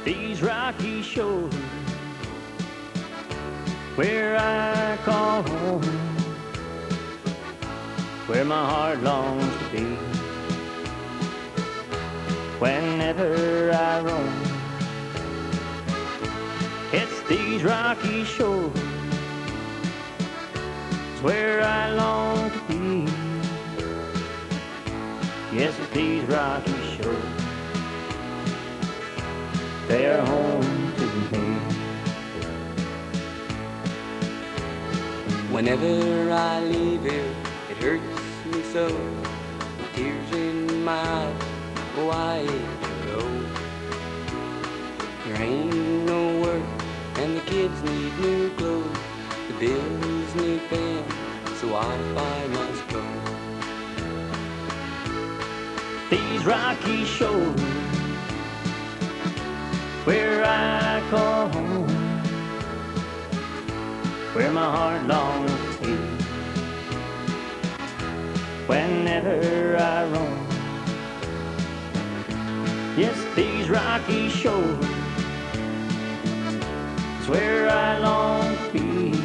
These rocky shores where I call home, where my heart longs to be. Whenever I roam, it's these rocky shores, it's where I long to be. Yes, it's these rocky shores, they are home to me. Whenever I leave here, it hurts me so, with tears in my eyes. Oh, I hate to go. There ain't no work, and the kids need new clothes. The bills need paying, so I must go. These rocky shores, where I call home, where my heart longs to be. Whenever I roam, yes, these rocky shores, it's where I long to be.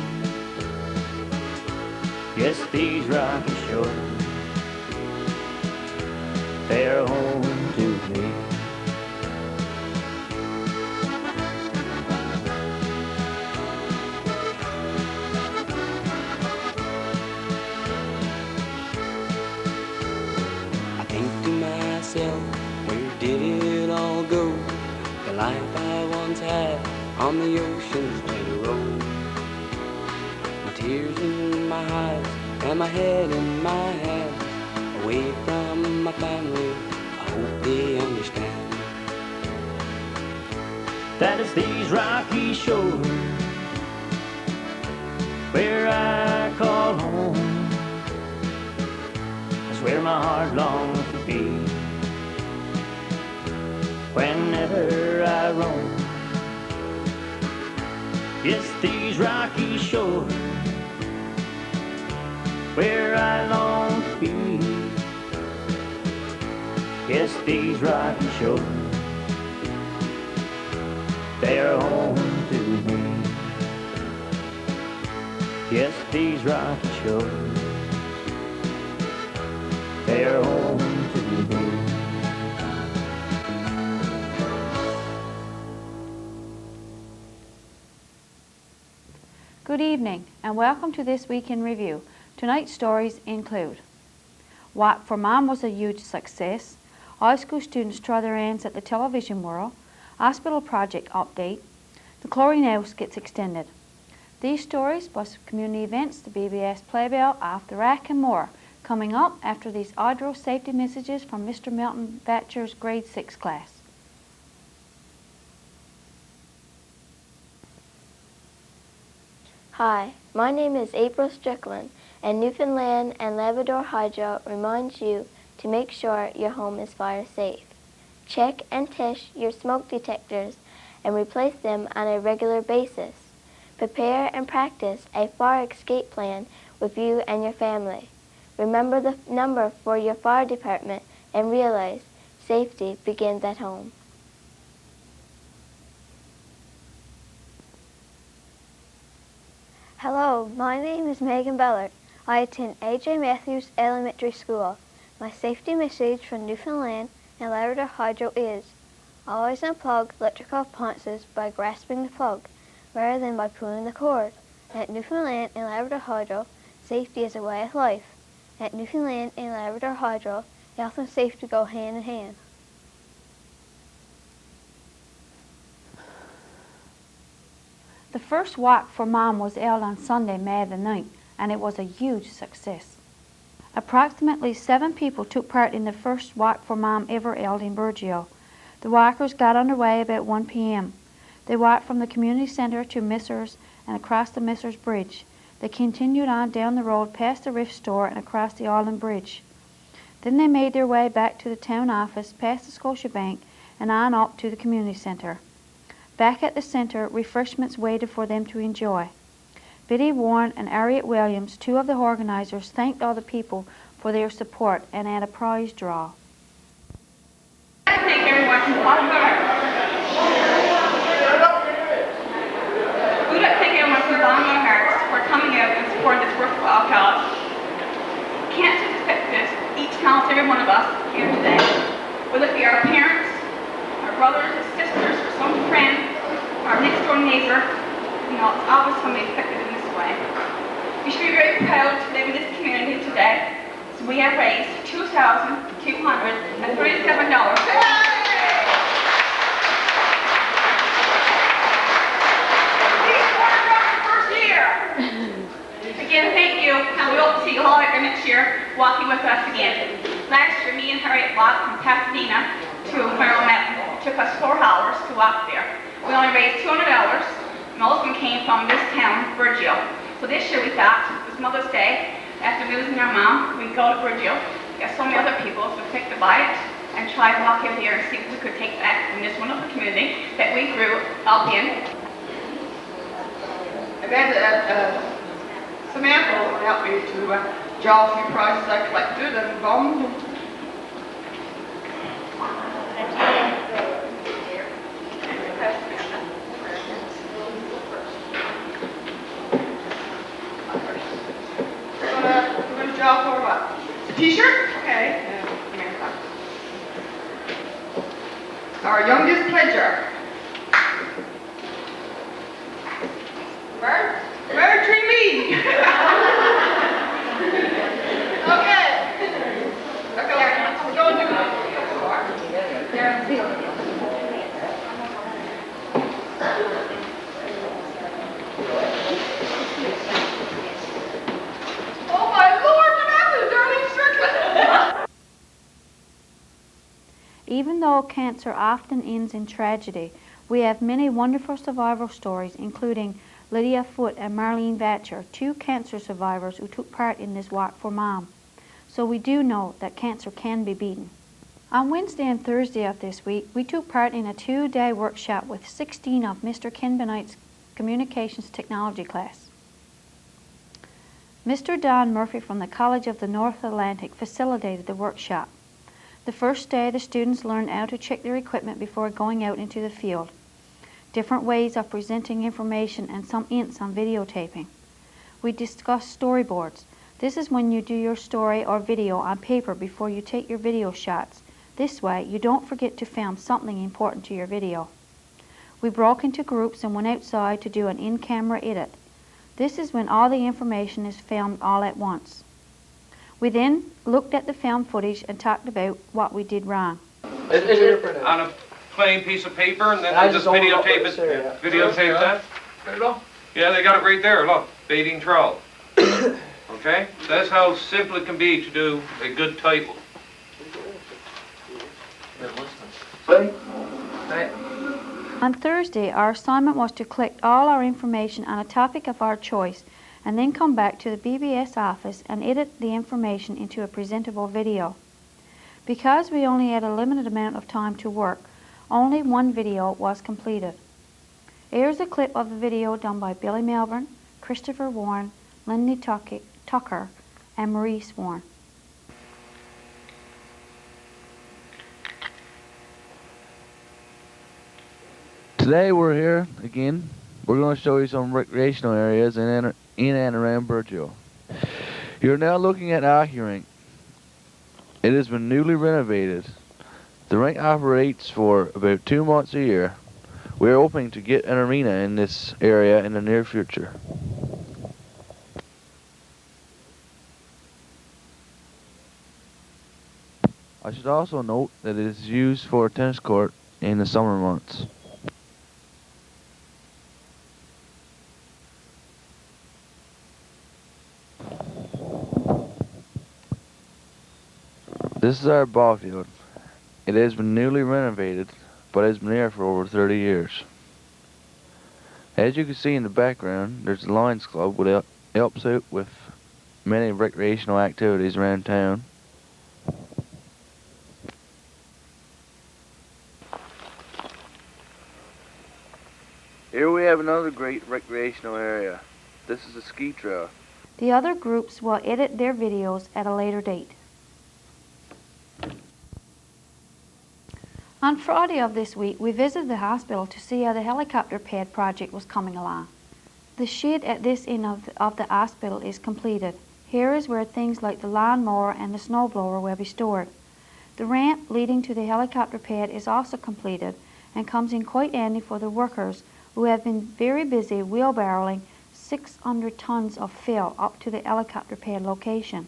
Yes, these rocky shores, they're home to me. I think to myself, where did it all go? The life I once had on the ocean's gentle road. My tears in my eyes and my head in my hands, away from my family, I hope they understand. That is these rocky shores, where I call home, it's where my heart longs to be. Whenever I roam, yes, these rocky shores, where I long to be. Yes, these rocky shores, they are home to me. Yes, these rocky shores, they are home to me. Good evening and welcome to this week in review. Tonight's stories include What for Mom was a huge success, high school students try their hands at the television world, hospital project update, the chlorine house gets extended. These stories plus community events, the BBS Playbill, After Rack and more coming up after these audio safety messages from Mr. Milton Batcher's grade 6 class. Hi, my name is April Strickland, and Newfoundland and Labrador Hydro reminds you to make sure your home is fire safe. Check and test your smoke detectors and replace them on a regular basis. Prepare and practice a fire escape plan with you and your family. Remember the number for your fire department and realize safety begins at home. Hello, my name is Megan Ballard. I attend A.J. Matthews Elementary School. My safety message from Newfoundland and Labrador Hydro is, always unplug electrical appliances by grasping the plug, rather than by pulling the cord. At Newfoundland and Labrador Hydro, safety is a way of life. At Newfoundland and Labrador Hydro, health and safety go hand in hand. The first Walk for Mom was held on Sunday, May the 9th, and it was a huge success. Approximately 7 people took part in the first Walk for Mom ever held in Burgeo. The walkers got underway about 1 p.m. They walked from the community center to Missers and across the Missers Bridge. They continued on down the road past the Rift Store and across the Island Bridge. Then they made their way back to the town office, past the Scotiabank, and on up to the community center. Back at the center, refreshments waited for them to enjoy. Biddy Warren and Harriet Williams, 2 of the organizers, thanked all the people for their support and at a prize draw. Thank everyone from the bottom of our hearts. We'd like to thank everyone from the bottom of our hearts for coming out and supporting this worthwhile cause. Cancer affects each and every one of us here today, whether it be our parents, our brothers and sisters, or some friend, our next door neighbor. You know, it's always somebody affected in this way. We should be very proud to live in this community today. So we have raised $2,237. Again, thank you, and we hope to see you all here next year walking with us again. Last year, me and Harriet walked from Pasadena to where I'm at. It took us 4 hours to walk there. We only raised $200. Most of them came from this town, Virgil. So this year we thought, it was Mother's Day, after losing our mom, we'd go to Virgil. We got so many other people, so we picked a bite and try to walk in here and see what we could take back from this wonderful community that we grew up in. I've had Samantha will help me to draw a few prizes I collected and bombed. We're going to draw for what? A t-shirt? Okay. Our youngest pledger. Marjorie Lee. Okay. Okay, let's go and do Oh my Lord, what happened, Darlene Strickland? Even though cancer often ends in tragedy, we have many wonderful survival stories, including Lydia Foote and Marlene Batcher, 2 cancer survivors who took part in this walk for Mom. So we do know that cancer can be beaten. On Wednesday and Thursday of this week, we took part in a 2-day workshop with 16 of Mr. Ken Benight's Communications Technology class. Mr. Don Murphy from the College of the North Atlantic facilitated the workshop. The first day, the students learned how to check their equipment before going out into the field, different ways of presenting information, and some hints on videotaping. We discussed storyboards. This is when you do your story or video on paper before you take your video shots. This way, you don't forget to film something important to your video. We broke into groups and went outside to do an in-camera edit. This is when all the information is filmed all at once. We then looked at the film footage and talked about what we did wrong. On a plain piece of paper, and then they just videotape it. Videotape that? Yeah, they got it right there. Look, baiting trout. Okay? That's how simple it can be to do a good title. On Thursday, our assignment was to collect all our information on a topic of our choice and then come back to the BBS office and edit the information into a presentable video. Because we only had a limited amount of time to work, only one video was completed. Here's a clip of the video done by Billy Melbourne, Christopher Warren, Lindy Tucker, and Maurice Warren. Today we're here again. We're going to show you some recreational areas in and around Virgil. You're now looking at hockey rink. It has been newly renovated. The rink operates for about 2 months a year. We are hoping to get an arena in this area in the near future. I should also note that it is used for a tennis court in the summer months. This is our ball field. It has been newly renovated, but has been there for over 30 years. As you can see in the background, there's the Lions Club, which helps out with many recreational activities around town. Here we have another great recreational area. This is a ski trail. The other groups will edit their videos at a later date. On Friday of this week, we visited the hospital to see how the helicopter pad project was coming along. The shed at this end of the hospital is completed. Here is where things like the lawnmower and the snowblower will be stored. The ramp leading to the helicopter pad is also completed and comes in quite handy for the workers who have been very busy wheelbarrowing 600 tons of fill up to the helicopter pad location.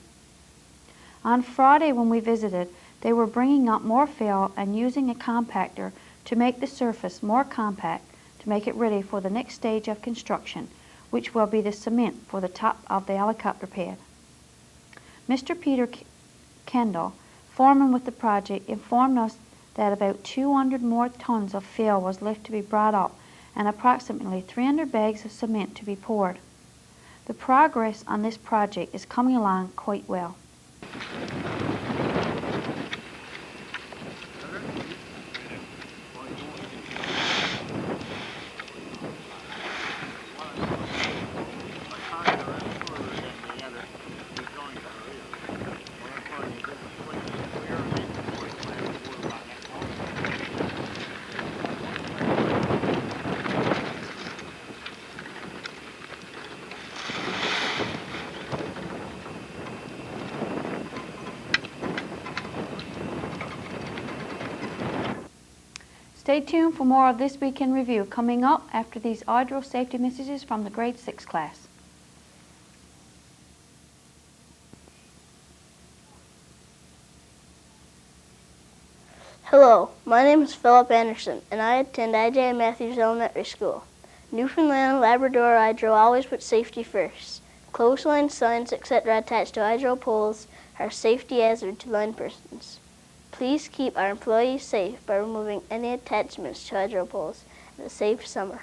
On Friday when we visited, they were bringing up more fill and using a compactor to make the surface more compact to make it ready for the next stage of construction, which will be the cement for the top of the helicopter pad. Mr. Peter Kendall, foreman with the project, informed us that about 200 more tons of fill was left to be brought up and approximately 300 bags of cement to be poured. The progress on this project is coming along quite well. Stay tuned for more of This Week in Review coming up after these audio safety messages from the grade 6 class. Hello, my name is Philip Anderson, and I attend I.J. Matthews Elementary School. Newfoundland and Labrador hydro always put safety first. Clothesline signs, etc. attached to hydro poles are a safety hazard to blind persons. Please keep our employees safe by removing any attachments to hydro poles and a safe summer.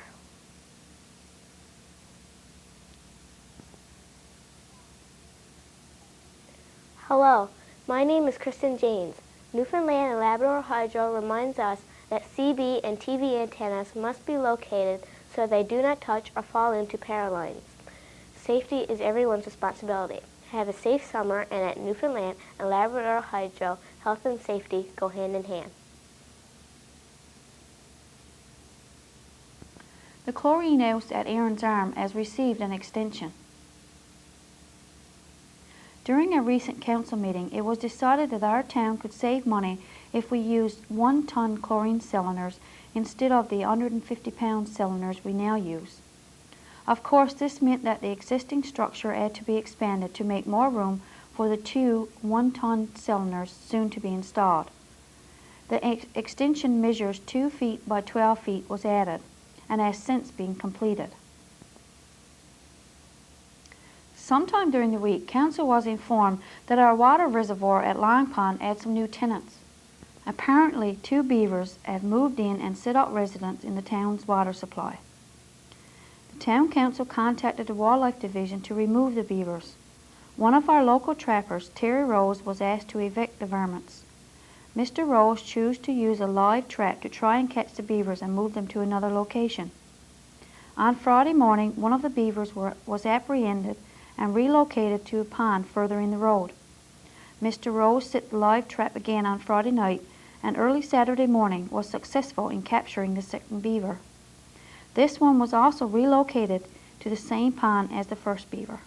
Hello, my name is Kristen James. Newfoundland and Labrador Hydro reminds us that CB and TV antennas must be located so they do not touch or fall into power lines. Safety is everyone's responsibility. Have a safe summer, and at Newfoundland and Labrador Hydro, health and safety go hand in hand. The chlorine house at Aaron's Arm has received an extension. During a recent council meeting, it was decided that our town could save money if we used 1-ton chlorine cylinders instead of the 150-pound cylinders we now use. Of course, this meant that the existing structure had to be expanded to make more room for the 2 1-ton cylinders soon to be installed. The extension measures 2 feet by 12 feet was added and has since been completed. Sometime during the week, Council was informed that our water reservoir at Long Pond had some new tenants. Apparently, 2 beavers had moved in and set up residence in the town's water supply. The Town Council contacted the Wildlife Division to remove the beavers. One of our local trappers, Terry Rose, was asked to evict the varmints. Mr. Rose chose to use a live trap to try and catch the beavers and move them to another location. On Friday morning, one of the beavers was apprehended and relocated to a pond further in the road. Mr. Rose set the live trap again on Friday night and early Saturday morning was successful in capturing the second beaver. This one was also relocated to the same pond as the first beaver.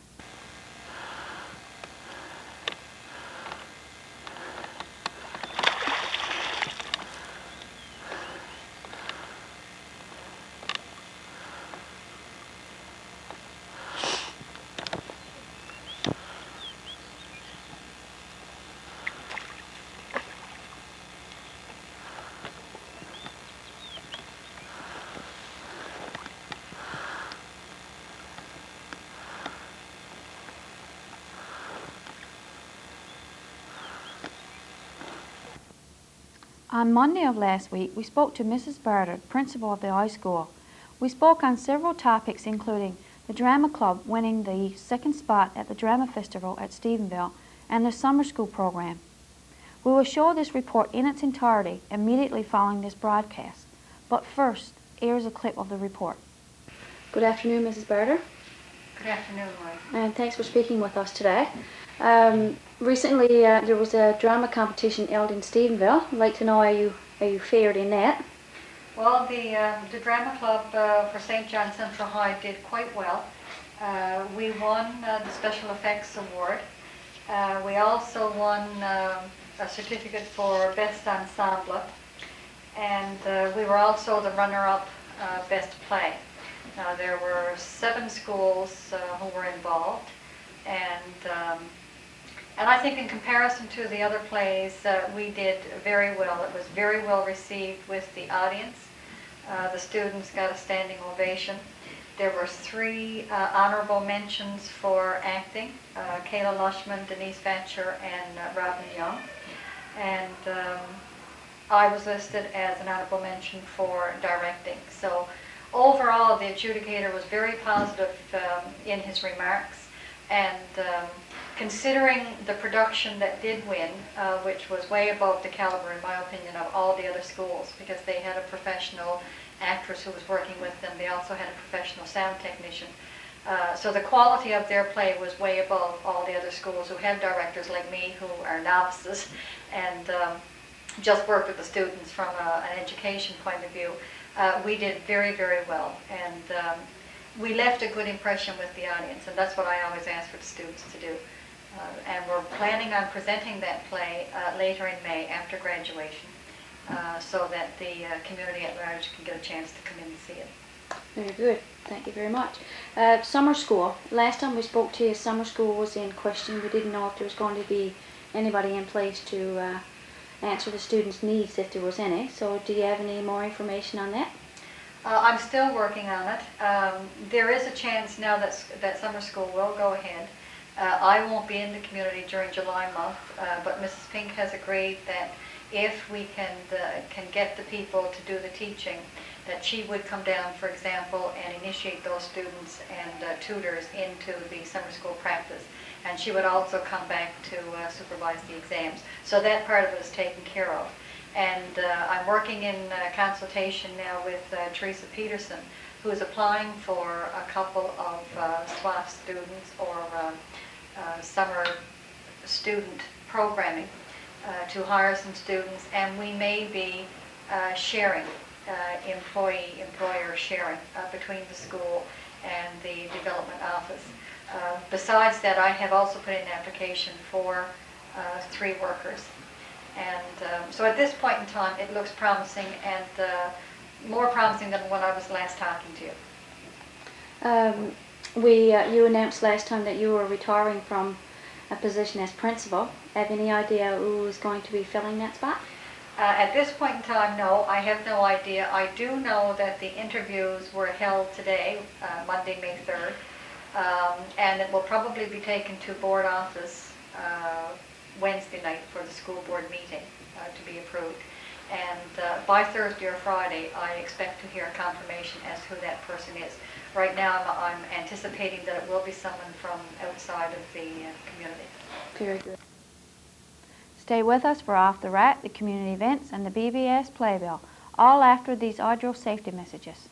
On Monday of last week, we spoke to Mrs. Barter, principal of the high school. We spoke on several topics including the drama club winning the 2nd spot at the drama festival at Stephenville and the summer school program. We will show this report in its entirety immediately following this broadcast. But first, here's a clip of the report. Good afternoon, Mrs. Barter. Good afternoon, Roy. And thanks for speaking with us today. Recently, there was a drama competition held in Stephenville. I'd like to know how you fared in that. Well, the drama club for St. John Central High did quite well. We won the Special Effects Award. We also won a certificate for Best Ensemble, and we were also the runner-up Best Play. Now, there were 7 schools who were involved, and I think in comparison to the other plays, we did very well. It was very well received with the audience. The students got a standing ovation. There were 3 honorable mentions for acting, Kayla Lushman, Denise Batcher, and Robin Young. And I was listed as an honorable mention for directing. So overall, the adjudicator was very positive in his remarks. And considering the production that did win, which was way above the caliber, in my opinion, of all the other schools, because they had a professional actress who was working with them. They also had a professional sound technician. So the quality of their play was way above all the other schools who have directors like me who are novices and just work with the students from an education point of view. We did very, very well. And we left a good impression with the audience, and that's what I always ask for the students to do. And we're planning on presenting that play later in May after graduation, so that the community at large can get a chance to come in and see it. Very good. Thank you very much. Summer school. Last time we spoke to you, summer school was in question. We didn't know if there was going to be anybody in place to answer the students' needs if there was any. So do you have any more information on that? I'm still working on it. There is a chance now that summer school will go ahead. I won't be in the community during July month, but Mrs. Pink has agreed that if we can get the people to do the teaching, that she would come down, for example, and initiate those students and tutors into the summer school practice. And she would also come back to supervise the exams. So that part of it is taken care of. And I'm working in consultation now with Teresa Peterson, who is applying for a couple of SWAF students or summer student programming to hire some students, and we may be sharing, employee-employer sharing between the school and the development office. Besides that, I have also put in an application for 3 workers. And so at this point in time, it looks promising, and more promising than when I was last talking to you. You announced last time that you were retiring from a position as principal. Have any idea who is going to be filling that spot? At this point in time, no, I have no idea. I do know that the interviews were held today, Monday, May 3rd, and it will probably be taken to board office Wednesday night for the school board meeting to be approved. And by Thursday or Friday, I expect to hear confirmation as to who that person is. Right now, I'm anticipating that it will be someone from outside of the community. Very good. Stay with us for Off the Rack, the community events, and the BBS Playbill, all after these audio safety messages.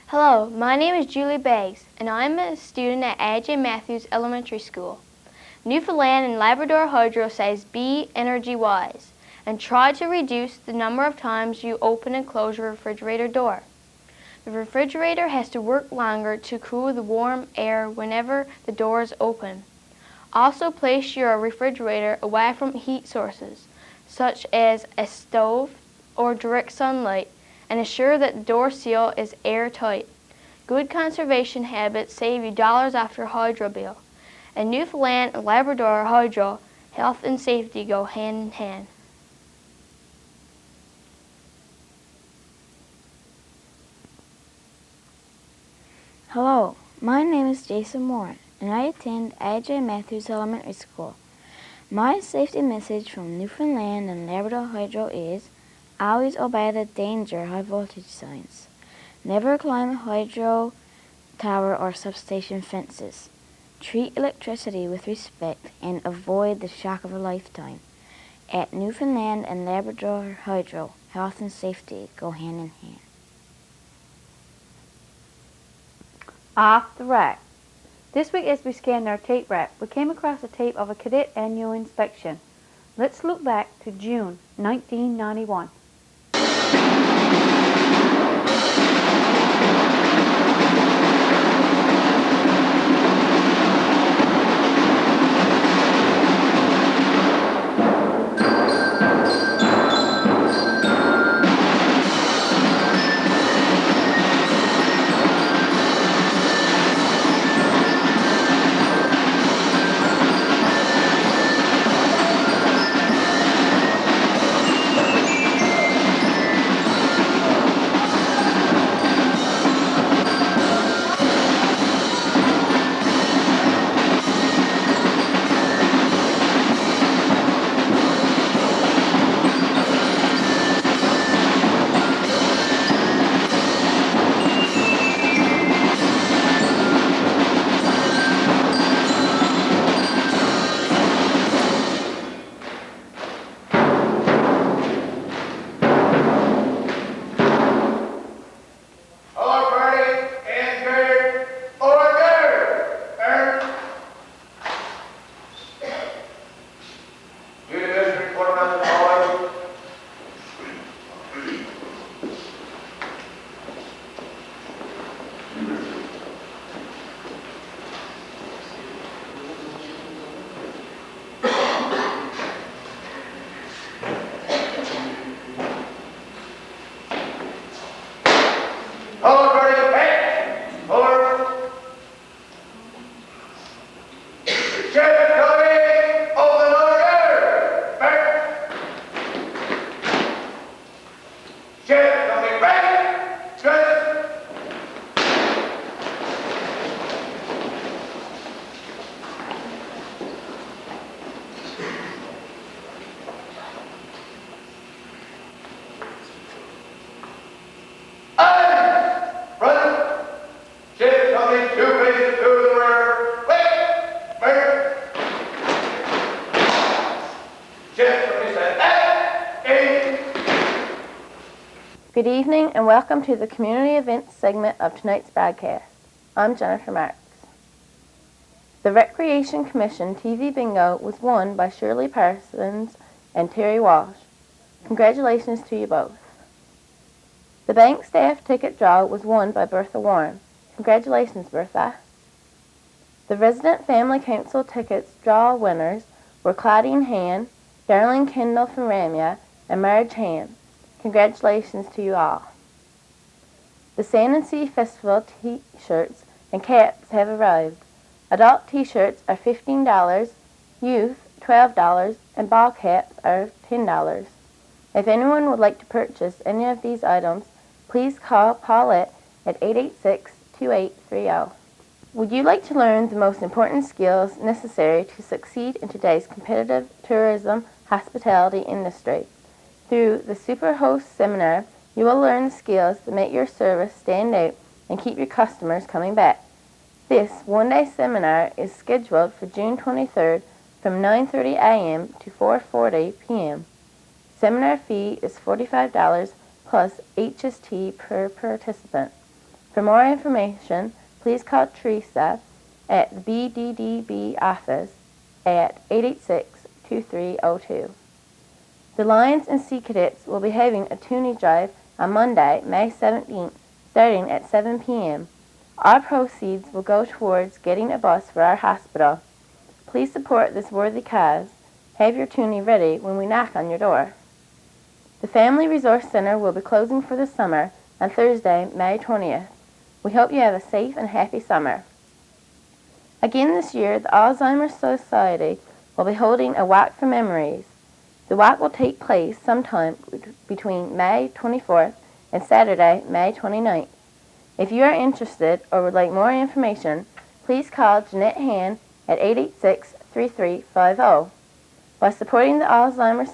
Hello, my name is Julie Beggs, and I'm a student at A.J. Matthews Elementary School. Newfoundland and Labrador Hydro says be energy wise and try to reduce the number of times you open and close your refrigerator door. The refrigerator has to work longer to cool the warm air whenever the door is open. Also place your refrigerator away from heat sources, such as a stove or direct sunlight, and ensure that the door seal is airtight. Good conservation habits save you dollars off your hydro bill. In Newfoundland and Labrador Hydro, health and safety go hand in hand. Hello, my name is Jason Moore, and I attend A.J. Matthews Elementary School. My safety message from Newfoundland and Labrador Hydro is always obey the danger high voltage signs. Never climb a hydro tower or substation fences. Treat electricity with respect and avoid the shock of a lifetime. At Newfoundland and Labrador Hydro, health and safety go hand in hand. Off the rack. This week as we scanned our tape rack, we came across a tape of a cadet annual inspection. Let's look back to June 1991. Good evening and welcome to the community events segment of tonight's broadcast. I'm Jennifer Marks. The Recreation Commission TV Bingo was won by Shirley Parsons and Terry Walsh. Congratulations to you both. The bank staff ticket draw was won by Bertha Warren. Congratulations, Bertha. The Resident Family Council tickets draw winners were Claudine Han, Darlene Kendall from Ramya, and Marge Han. Congratulations to you all. The Sand and Sea Festival t-shirts and caps have arrived. Adult t-shirts are $15, youth $12, and ball caps are $10. If anyone would like to purchase any of these items, please call Paulette at 886-2830. Would you like to learn the most important skills necessary to succeed in today's competitive tourism hospitality industry? Through the Superhost Seminar, you will learn the skills that make your service stand out and keep your customers coming back. This one-day seminar is scheduled for June 23rd from 9:30 a.m. to 4:40 p.m. Seminar fee is $45 plus HST per participant. For more information, please call Teresa at the BDDB office at 886-2302. The Lions and Sea Cadets will be having a toonie drive on Monday, May 17th, starting at 7 p.m. Our proceeds will go towards getting a bus for our hospital. Please support this worthy cause. Have your toonie ready when we knock on your door. The Family Resource Center will be closing for the summer on Thursday, May 20th. We hope you have a safe and happy summer. Again this year, the Alzheimer's Society will be holding a Walk for Memories. The walk will take place sometime between May 24th and Saturday, May 29th. If you are interested or would like more information, please call Jeanette Han at 886-3350. By supporting the Alzheimer's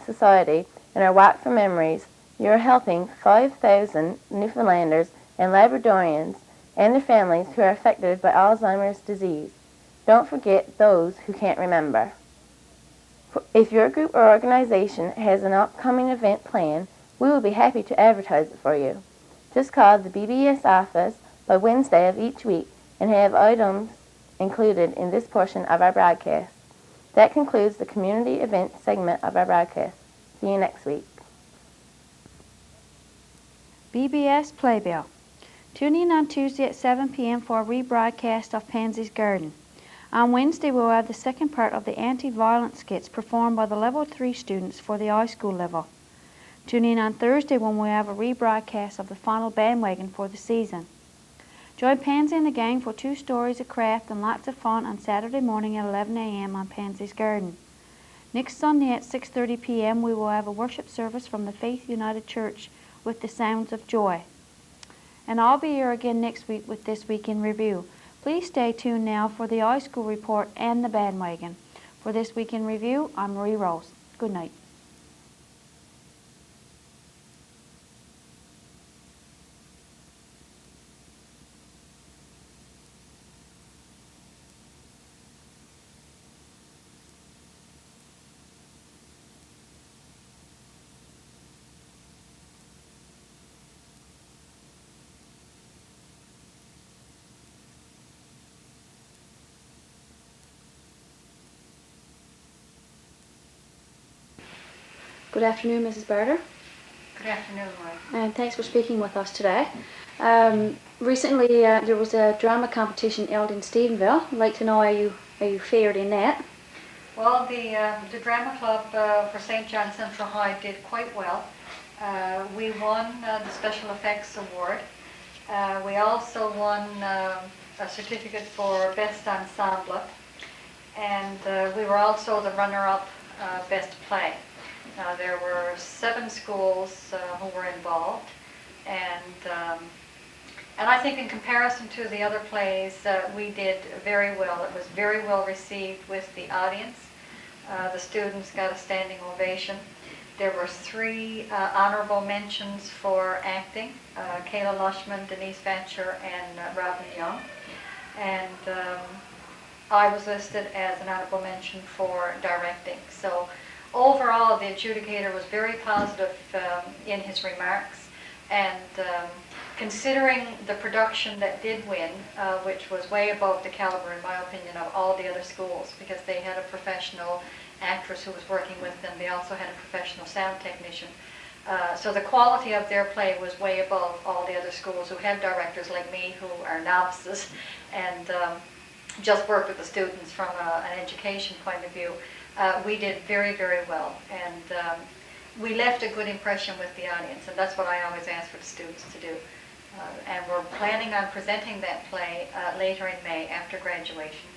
Society and our Walk for Memories, you are helping 5,000 Newfoundlanders and Labradorians and their families who are affected by Alzheimer's disease. Don't forget those who can't remember. If your group or organization has an upcoming event planned, we will be happy to advertise it for you. Just call the BBS office by Wednesday of each week and have items included in this portion of our broadcast. That concludes the community event segment of our broadcast. See you next week. BBS Playbill. Tune in on Tuesday at 7 p.m. for a rebroadcast of Pansy's Garden. On Wednesday, we'll have the second part of the anti-violence skits performed by the Level 3 students for the high school level. Tune in on Thursday when we have a rebroadcast of the final bandwagon for the season. Join Pansy and the gang for 2 stories of craft and lots of fun on Saturday morning at 11 a.m. on Pansy's Garden. Next Sunday at 6:30 p.m. we will have a worship service from the Faith United Church with the Sounds of Joy. And I'll be here again next week with This Week in Review. Please stay tuned now for the high school report and the bandwagon. For This Week in Review, I'm Marie Rose. Good night. Good afternoon, Mrs. Barter, Good afternoon, Roy. and thanks for speaking with us today. Recently, there was a drama competition held in Stephenville. I'd like to know how you fared in that. Well, the drama club for St. John Central High did quite well. We won the Special Effects Award. We also won a certificate for Best Ensemble, and we were also the runner-up Best Play. There were 7 schools who were involved, and I think in comparison to the other plays, we did very well. It was very well received with the audience. The students got a standing ovation. There were 3 honorable mentions for acting, Kayla Lushman, Denise Vancher, and Robin Young. And I was listed as an honorable mention for directing. So overall, the adjudicator was very positive in his remarks, and considering the production that did win, which was way above the caliber, in my opinion, of all the other schools, because they had a professional actress who was working with them. They also had a professional sound technician. So the quality of their play was way above all the other schools who have directors like me who are novices and just work with the students from an education point of view. We did very, very well, and we left a good impression with the audience, and that's what I always ask for the students to do. And we're planning on presenting that play later in May after graduation,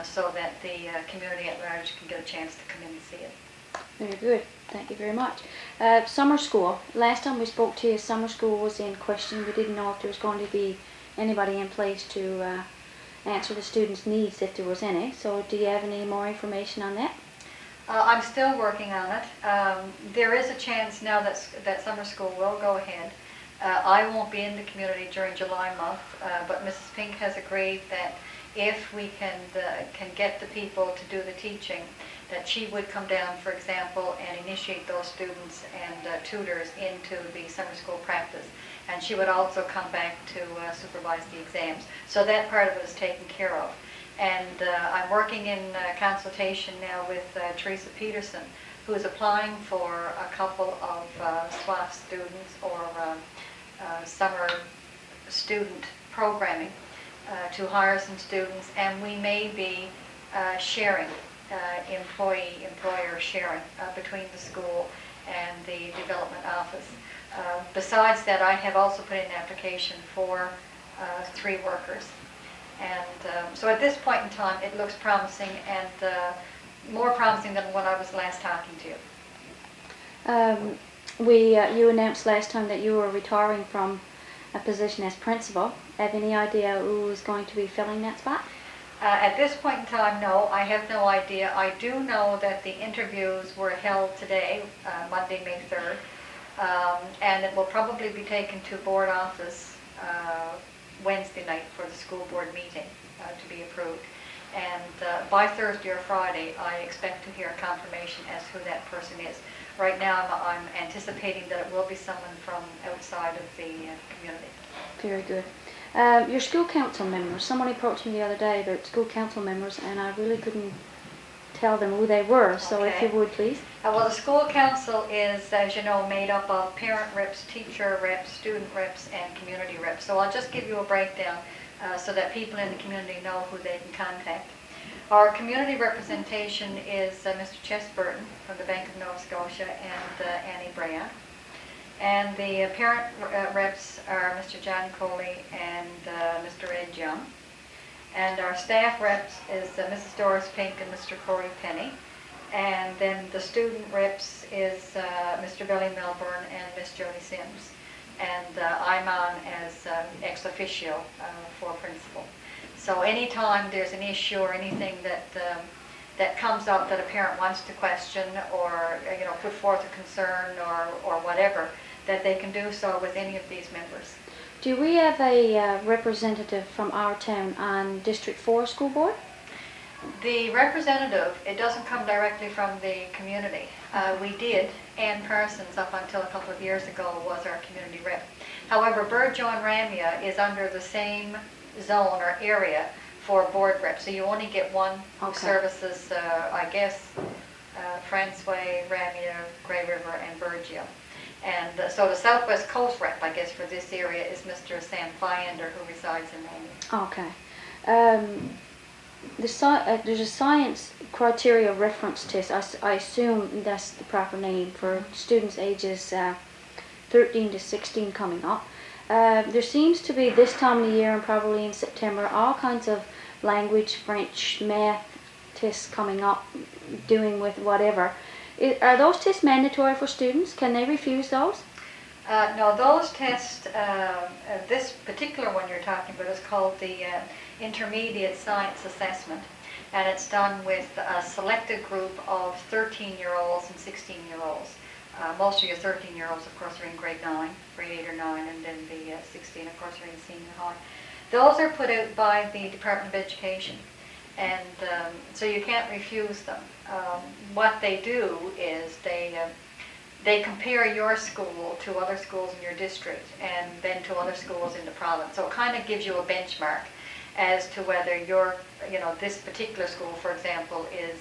so that the community at large can get a chance to come in and see it. Very good. Thank you very much. Summer school. Last time we spoke to you, summer school was in question. We didn't know if there was going to be anybody in place to answer the students' needs if there was any. So do you have any more information on that? I'm still working on it. There is a chance now that summer school will go ahead. I won't be in the community during July month, but Mrs. Pink has agreed that if we can get the people to do the teaching, that she would come down, for example, and initiate those students and tutors into the summer school practice. And she would also come back to supervise the exams. So that part of it is taken care of. And I'm working in consultation now with Teresa Peterson, who is applying for a couple of SWAF students or summer student programming to hire some students, and we may be sharing, employee-employer sharing between the school and the development office. Besides that, I have also put in an application for 3 workers. And so at this point in time, it looks promising, and more promising than when I was last talking to you. You announced last time that you were retiring from a position as principal. Have any idea who is going to be filling that spot? At this point in time, no, I have no idea. I do know that the interviews were held today, Monday, May 3rd, and it will probably be taken to board office Wednesday night for the school board meeting to be approved. And by Thursday or Friday, I expect to hear confirmation as to who that person is. Right now, I'm anticipating that it will be someone from outside of the community. Very good. Your school council members, someone approached me the other day about school council members, and I really couldn't tell them who they were, so if you would please. Well, the school council is, as you know, made up of parent reps, teacher reps, student reps, and community reps. So I'll just give you a breakdown so that people in the community know who they can contact. Our community representation is Mr. Chesburton from the Bank of Nova Scotia and Annie Brea. And the parent reps are Mr. John Coley and Mr. Ed Young. And our staff reps is Mrs. Doris Pink and Mr. Corey Penny. And then the student reps is Mr. Billy Milburn and Miss Jody Sims. And I'm on as ex officio for principal. So anytime there's an issue or anything that comes up that a parent wants to question or put forth a concern or whatever, that they can do so with any of these members. Do we have a representative from our town on District 4 School Board? The representative, it doesn't come directly from the community. We did. Ann Parsons, up until a couple of years ago, was our community rep. However, Burgeo and Ramia is under the same zone or area for board reps. So you only get one who services, I guess, Franceway, Ramia, Grey River, and Burgeo. And so the Southwest Coast rep, I guess, for this area is Mr. Sam Fyender, who resides in Ramia. Okay. There's a science criteria reference test. I assume that's the proper name for students ages 13 to 16 coming up. There seems to be this time of the year and probably in September all kinds of language, French, math tests coming up, doing with whatever. Are those tests mandatory for students? Can they refuse those? No, those tests, this particular one you're talking about is called the Intermediate Science Assessment, and it's done with a selected group of 13-year-olds and 16-year-olds. Most of your 13-year-olds, of course, are in grade 9, grade 8 or 9, and then the 16, of course, are in senior high. Those are put out by the Department of Education, and so you can't refuse them. What they do is they compare your school to other schools in your district and then to other schools in the province. So it kind of gives you a benchmark as to whether this particular school, for example, is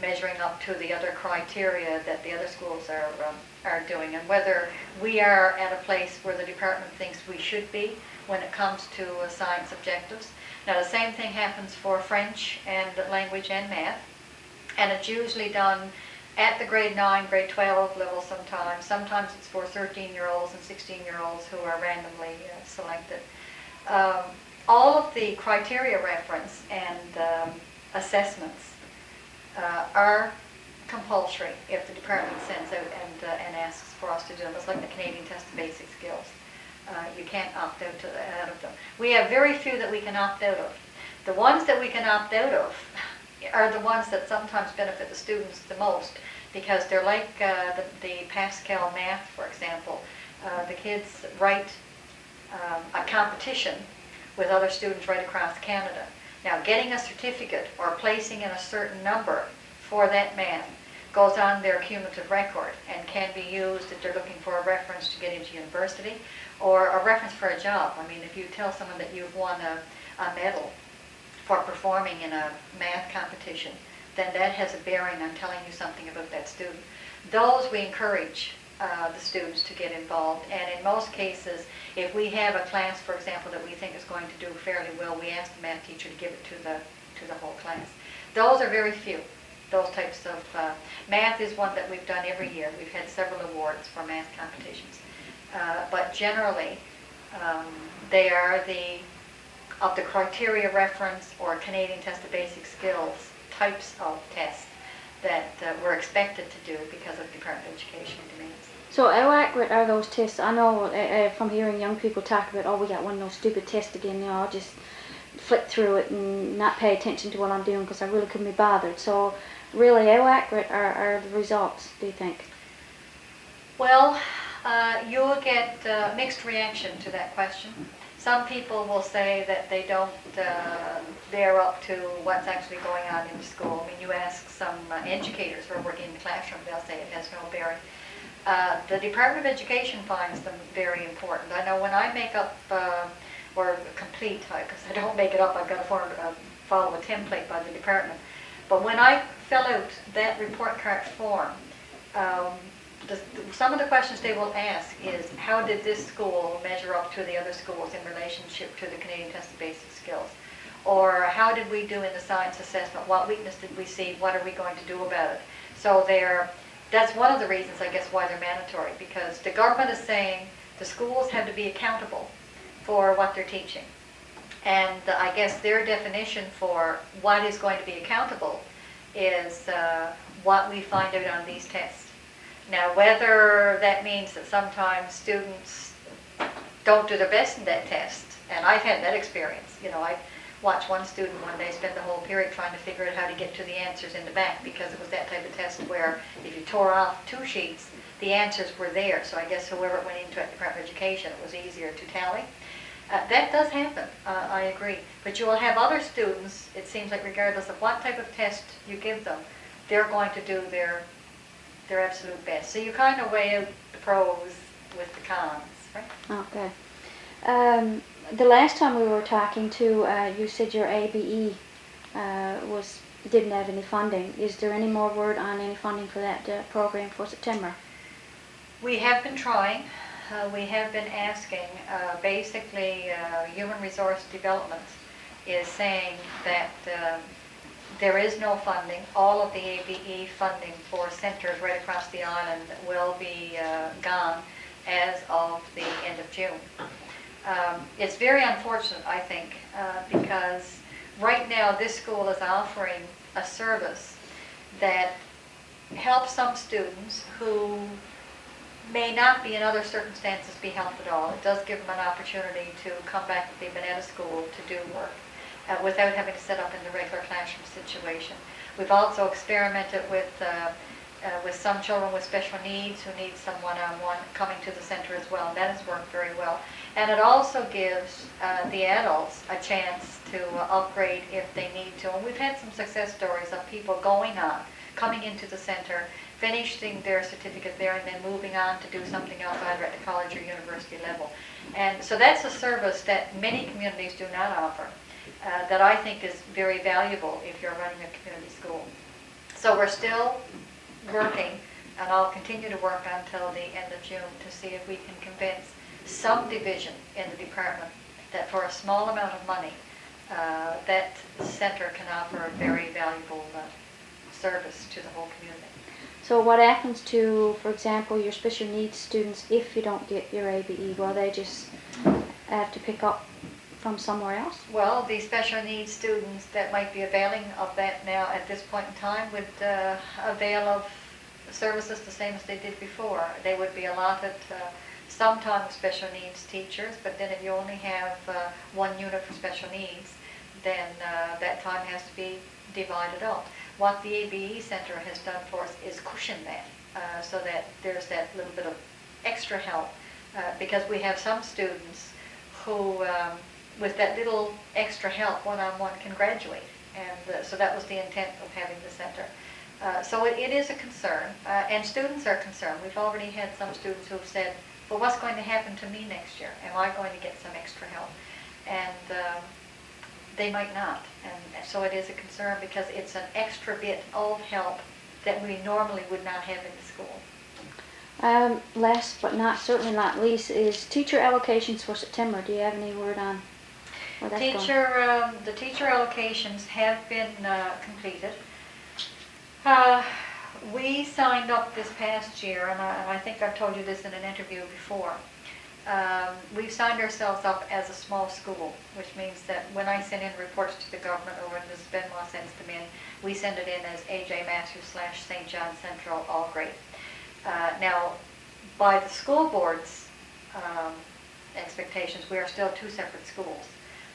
measuring up to the other criteria that the other schools are doing, and whether we are at a place where the department thinks we should be when it comes to science objectives. Now, the same thing happens for French and language and math, and it's usually done at the grade 9, grade 12 level sometimes. Sometimes it's for 13-year-olds and 16-year-olds who are randomly selected. All of the criteria reference and assessments are compulsory if the department sends out and asks for us to do them. It's like the Canadian Test of Basic Skills. You can't opt out of them. We have very few that we can opt out of. The ones that we can opt out of are the ones that sometimes benefit the students the most, because they're like the Pascal math, for example. The kids write a competition with other students right across Canada. Now, getting a certificate or placing in a certain number for that math goes on their cumulative record and can be used if they're looking for a reference to get into university or a reference for a job. I mean, if you tell someone that you've won a medal for performing in a math competition, then that has a bearing on telling you something about that student. Those we encourage the students to get involved, and in most cases, if we have a class, for example, that we think is going to do fairly well, we ask the math teacher to give it to the whole class. Those are very few. Those types of math is one that we've done every year. We've had several awards for math competitions, but generally, they are of the criteria reference or Canadian Test of Basic Skills types of tests that we're expected to do because of Department of Education demands. So how accurate are those tests? I know from hearing young people talk about, oh, we got one of those stupid tests again, I'll just flick through it and not pay attention to what I'm doing because I really couldn't be bothered. So really, how accurate are the results, do you think? Well, you'll get mixed reaction to that question. Some people will say that they don't bear up to what's actually going on in the school. I mean, you ask some educators who are working in the classroom, they'll say it has no bearing. The Department of Education finds them very important. I know when I make up, or complete, because I don't make it up, I've got to follow a template by the department. But when I fill out that report card form, some of the questions they will ask is, how did this school measure up to the other schools in relationship to the Canadian Test of Basic Skills? Or how did we do in the science assessment? What weakness did we see? What are we going to do about it? So that's one of the reasons, I guess, why they're mandatory, because the government is saying the schools have to be accountable for what they're teaching. And I guess their definition for what is going to be accountable is what we find out on these tests. Now, whether that means that sometimes students don't do their best in that test, and I've had that experience. You know, I watched one student one day spend the whole period trying to figure out how to get to the answers in the back, because it was that type of test where if you tore off 2 sheets, the answers were there. So I guess whoever went into it, Department of Education, it was easier to tally. That does happen, I agree. But you will have other students, it seems like regardless of what type of test you give them, they're going to do their absolute best. So you kind of weigh out the pros with the cons, right? Okay. The last time we were talking to, you said your ABE didn't have any funding. Is there any more word on any funding for that program for September? We have been trying. We have been asking. Basically, Human Resource Development is saying that there is no funding. All of the ABE funding for centres right across the island will be gone as of the end of June. It's very unfortunate, I think, because right now this school is offering a service that helps some students who may not be in other circumstances be helped at all. It does give them an opportunity to come back if they've been out of school to do work without having to set up in the regular classroom situation. We've also experimented with some children with special needs who need some one-on-one coming to the center as well, and that has worked very well. And it also gives the adults a chance to upgrade if they need to. And we've had some success stories of people coming into the center, finishing their certificate there, and then moving on to do something else either at the college or university level. And so that's a service that many communities do not offer, that I think is very valuable if you're running a community school. So we're still working, and I'll continue to work until the end of June to see if we can convince some division in the department that for a small amount of money, that center can offer a very valuable service to the whole community. So what happens to, for example, your special needs students if you don't get your ABE? Will they just have to pick up from somewhere else? Well, the special needs students that might be availing of that now at this point in time would avail of services the same as they did before. They would be allotted sometimes special needs teachers, but then if you only have one unit for special needs, then that time has to be divided up. What the ABE Center has done for us is cushion that, so that there's that little bit of extra help, because we have some students who, with that little extra help, one-on-one, can graduate. And so that was the intent of having the center. So it is a concern, and students are concerned. We've already had some students who have said, well, what's going to happen to me next year? Am I going to get some extra help? And they might not. And so it is a concern because it's an extra bit of help that we normally would not have in the school. Last but certainly not least is teacher allocations for September. Do you have any word on where that's going? The teacher allocations have been completed. We signed up this past year, and I think I've told you this in an interview before. We've signed ourselves up as a small school, which means that when I send in reports to the government, or when Ms. Benoit sends them in, we send it in as A.J. Matthews / St. John Central, all grade. Now, by the school board's expectations, we are still 2 separate schools.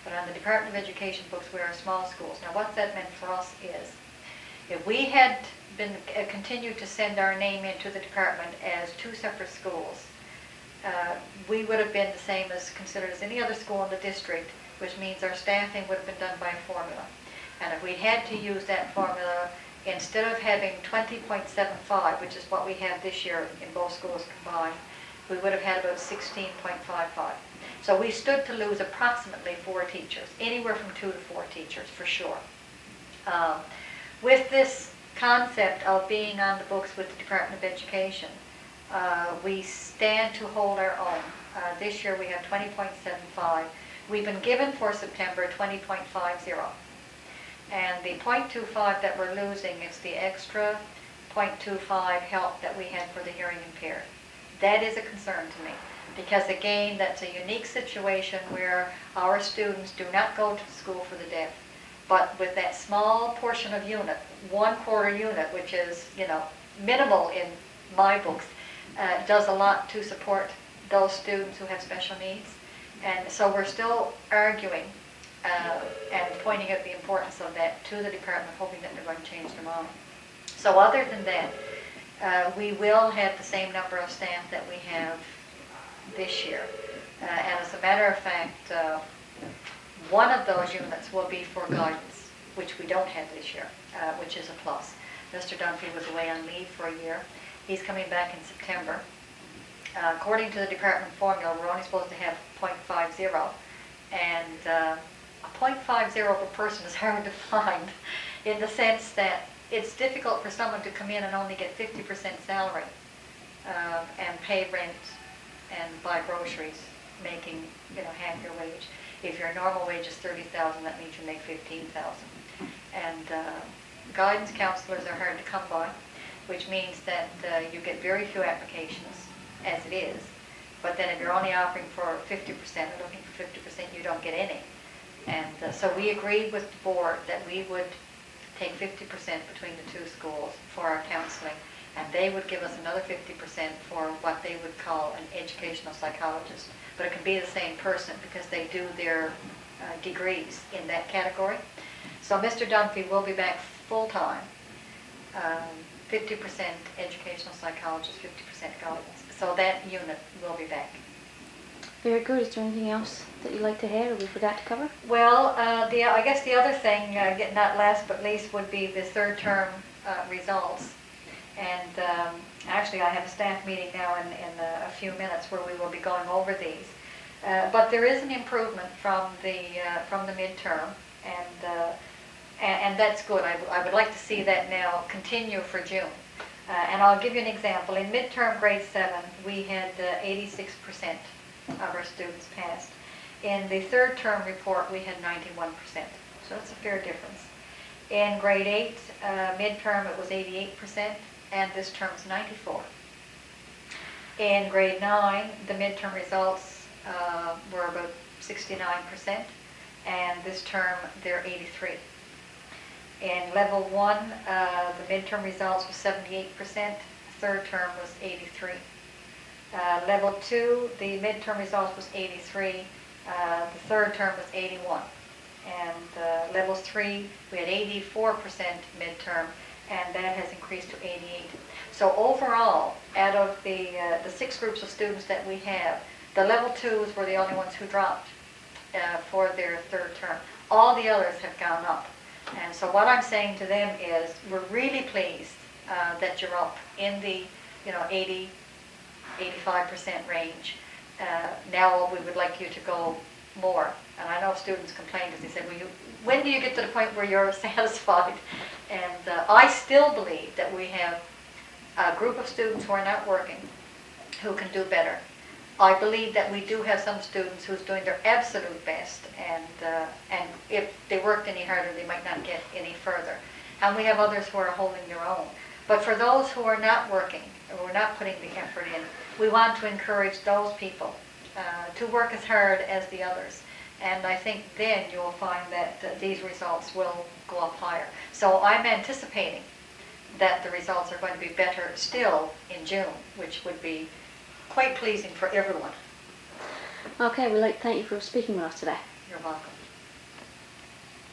But on the Department of Education books, we are small schools. Now, what that meant for us is, if we had been continued to send our name into the department as 2 separate schools, we would have been the same as considered as any other school in the district, which means our staffing would have been done by a formula. And if we had to use that formula, instead of having 20.75, which is what we have this year in both schools combined, we would have had about 16.55. So we stood to lose approximately 4 teachers, anywhere from 2 to 4 teachers for sure. With this concept of being on the books with the Department of Education, we stand to hold our own. This year we have 20.75. We've been given for September 20.50. And the 0.25 that we're losing is the extra 0.25 help that we had for the hearing impaired. That is a concern to me, because again, that's a unique situation where our students do not go to school for the deaf. But with that small portion of unit, 1/4 unit, which is, minimal in my books, does a lot to support those students who have special needs. And so we're still arguing and pointing out the importance of that to the department, hoping that they're going to change their mind. So other than that, we will have the same number of staff that we have this year. And as a matter of fact, one of those units will be for guidance, which we don't have this year, which is a plus. Mr. Dunphy was away on leave for a year. He's coming back in September. According to the department formula, we're only supposed to have 0.50, and a 0.50 per person is hard to find, in the sense that it's difficult for someone to come in and only get 50% salary and pay rent and buy groceries, making half your wage. If your normal wage is $30,000, that means you make $15,000. And guidance counselors are hard to come by, which means that you get very few applications as it is. But then if you're only offering for 50% or looking for 50%, you don't get any. And so we agreed with the board that we would take 50% between the 2 schools for our counseling, and they would give us another 50% for what they would call an educational psychologist. But it can be the same person because they do their degrees in that category. So Mr. Dunphy will be back full-time, 50% educational psychologist, 50% guidance. So that unit will be back. Very good. Is there anything else that you'd like to add or we forgot to cover? Well, I guess the other thing, not last but least, would be the third term results. And actually I have a staff meeting now in a few minutes where we will be going over these. But there is an improvement from the midterm, and that's good. I would like to see that now continue for June. And I'll give you an example. In midterm grade 7, we had 86% of our students passed. In the third term report, we had 91%. So that's a fair difference. In grade 8, midterm, it was 88%, and this term is 94%. In grade 9, the midterm results were about 69%, and this term, they're 83%. In level 1, the midterm results was 78%, third term was 83%. Level 2, the midterm results was 83%, the third term was 81%. And level 3, we had 84% midterm, and that has increased to 88%. So overall, out of the 6 groups of students that we have, the level 2s were the only ones who dropped for their third term. All the others have gone up. And so what I'm saying to them is, we're really pleased that you're up in the 80, 85% range. Now we would like you to go more. And I know students complain because they said, well, when do you get to the point where you're satisfied? And I still believe that we have a group of students who are not working who can do better. I believe that we do have some students who's doing their absolute best, and if they worked any harder, they might not get any further. And we have others who are holding their own. But for those who are not working, or who are not putting the effort in, we want to encourage those people to work as hard as the others. And I think then you'll find that these results will go up higher. So I'm anticipating that the results are going to be better still in June, which would be quite pleasing for everyone. Okay, we'd like to thank you for speaking with us today. You're welcome.